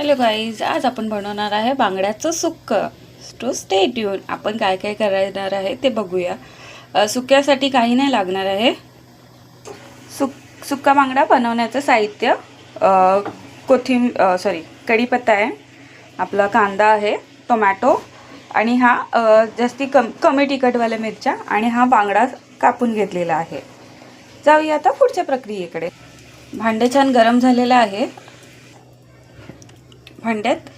Hello guys, आज आपण बनवणार आहे बांगड्याचं सुक्कं. To stay tune. आपण काय काय करणार आहे ते बघूया. सुक्यासाठी काही नाही लागणार आहे. सुक्का बांगडा बनवण्याचं साहित्य कढीपत्ता आहे, आपला कांदा आहे, टोमॅटो आणि हा कमी तिखटवाल्या मिरच्या आणि हा बांगडा कापून घेतलेला आहे. जाऊया आता पुढच्या प्रक्रियेकडे. भांडे छान गरम झालेलं आहे. भांड्यात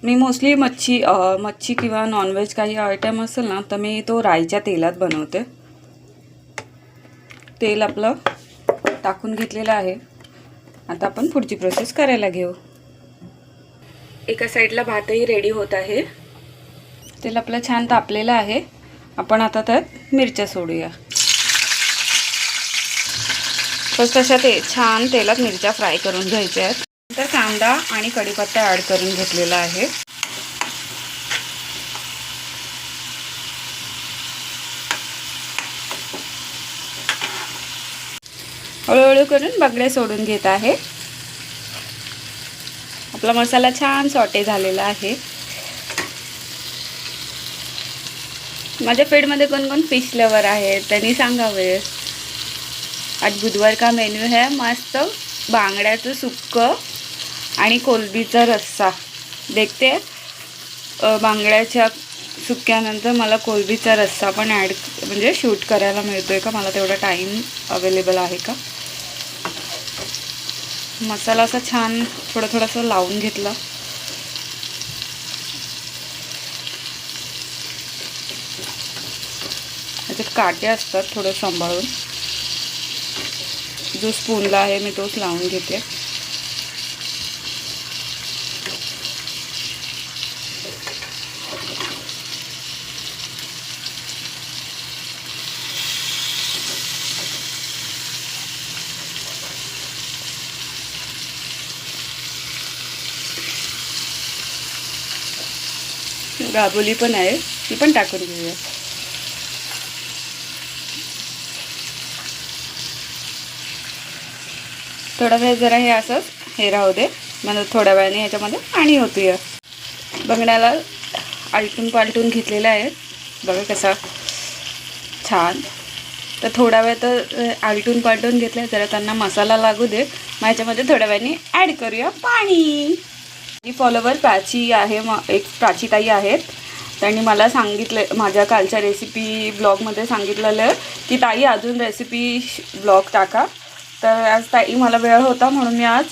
मी मोस्टली मच्छी किंवा नॉनव्हेज काही आयटम असेल ना तर मी तो राईच्या तेलात बनवते. तेल आपलं टाकून घेतलेलं आहे. आता आपण पुढची प्रोसेस करायला घेऊ. एका साईडला भातही रेडी होत आहे. तेल आपलं छान तापलेलं आहे. आपण आता त्यात मिरच्या सोडूया. फक्त अशा छान तेलात मिरच्या फ्राय करून घ्यायच्या आहेत. नंतर कांदा आणि कढीपत्ता ॲड करून घेतलेला आहे. हळूहळू करून बांगडे सोडून घेत आहे. आपला मसाला छान सॉटे झालेला आहे. माझ्या फीडमध्ये कोण कोण फिश लवर आहे त्यांनी सांगावे. आज बुधवार का मेन्यू है मस्त बांगड्याचं सुक्कं आणि कोलंबीचा रस्सा. देखते बांगड्याच्या सुक्क्यानंतर मला कोलंबीचा रस्सा पण म्हणजे शूट करायला मिळतोय का, मला तेवढा टाईम अवेलेबल आहे का. मसाला असा छान थोडंसं लावून घेतला. त्याच्यात काटे असतात, थोडं सांभाळून. जो स्पूनला आहे मी तोच लावून घेते. गाबोली पण आहे, ती पण टाकून घेऊया. थोडा वेळ जरा हे असंच हे राहू दे. मग थोड्या वेळाने ह्याच्यामध्ये पाणी ओतूया. बांगड्याला आलटून पालटून घेतलेलं आहे बघा कसा छान. तर थोडा वेळ तर आलटून पालटून घेतलं, जरा त्यांना मसाला लागू दे. मग ह्याच्यामध्ये थोड्या वेळाने ॲड करूया पाणी. ही फॉलोवर प्राची आहे, एक प्राचीताई आहेत. त्यांनी मला सांगितलं माझ्या कालच्या रेसिपी ब्लॉगमध्ये सांगितलेलं की ताई अजून रेसिपी ब्लॉग टाका. तर आज ताई मला वेळ होता म्हणून मी आज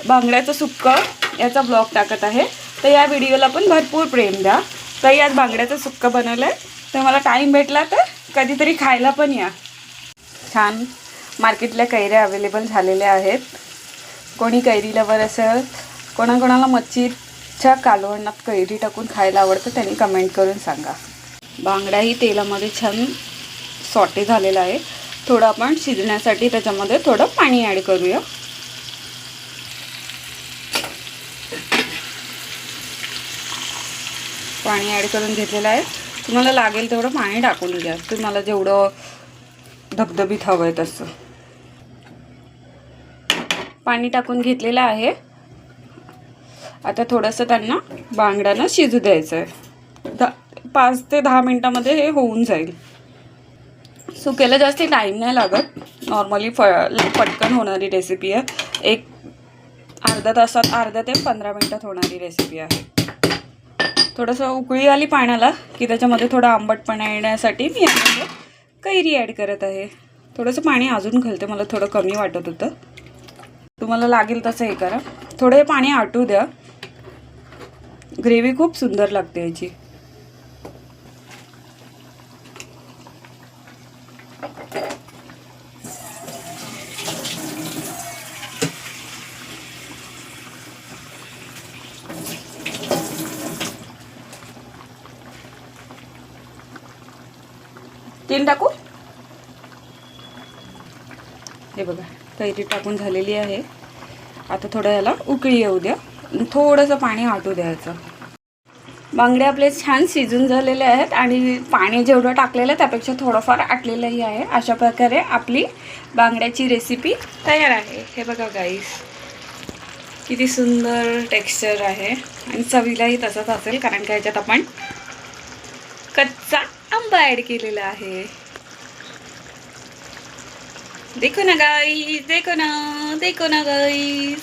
बांगड्याचं सुक्कं याचा ब्लॉग टाकत आहे. तर या व्हिडिओला पण भरपूर प्रेम द्या. ताई आज बांगड्याचं सुक्कं बनवलं आहे, तर मला टाईम भेटला तर कधीतरी खायला पण या. छान मार्केटला कैऱ्या अवेलेबल झालेल्या आहेत. कोणी कैरी लवर असेल, कोणाकोणाला मच्छीच्या कालवणात कैरी टाकून खायला आवडतं त्यांनी कमेंट करून सांगा. बांगडाही तेलामध्ये छान सॉटे झालेला आहे. थोडं आपण शिजण्यासाठी त्याच्यामध्ये थोडं पाणी ॲड करूया. पाणी ॲड करून घेतलेलं आहे. तुम्हाला लागेल तेवढं पाणी टाकून घ्या. तुम्हाला जेवढं धबधबीत हवं आहे तसं पाणी टाकून घेतलेलं आहे. आता थोडंसं त्यांना बांगड्यांना शिजू द्यायचं आहे. 5 ते 10 मिनटामध्ये हे होऊन जाईल. सुक्याला जास्त टाईम नाही लागत. नॉर्मली पटकन होणारी रेसिपी आहे. एक अर्धा तासात, अर्धा ते 15 मिनटात होणारी रेसिपी आहे. थोडंसं उकळी आली पाण्याला की त्याच्यामध्ये थोडं आंबटपणा येण्यासाठी मी यामध्ये कैरी ॲड करत आहे. थोडंसं पाणी अजून घालते, मला थोडं कमी वाटत होतं. तुम्हाला लागेल तसं हे करा. थोडं हे पाणी आटू द्या. ग्रेव्ही खूप सुंदर लागते याची. तेल टाकू. हे बघा कैरी टाकून झालेली आहे. आता थोडं याला उकळी येऊ द्या. थोडंसं पाणी आटू द्यायचं. बांगडे आपले छान शिजून झालेले आहेत आणि पाणी जेवढं टाकलेलं आहे त्यापेक्षा थोडंफार आटलेलंही आहे. अशा प्रकारे आपली बांगड्याची रेसिपी तयार आहे. हे बघा गाईस, किती सुंदर टेक्स्चर आहे आणि चवीलाही तसंच असेल, कारण की ह्याच्यात आपण कच्चा आंबा ॲड केलेला आहे. देखो ना गाईज, देखो ना गाईज.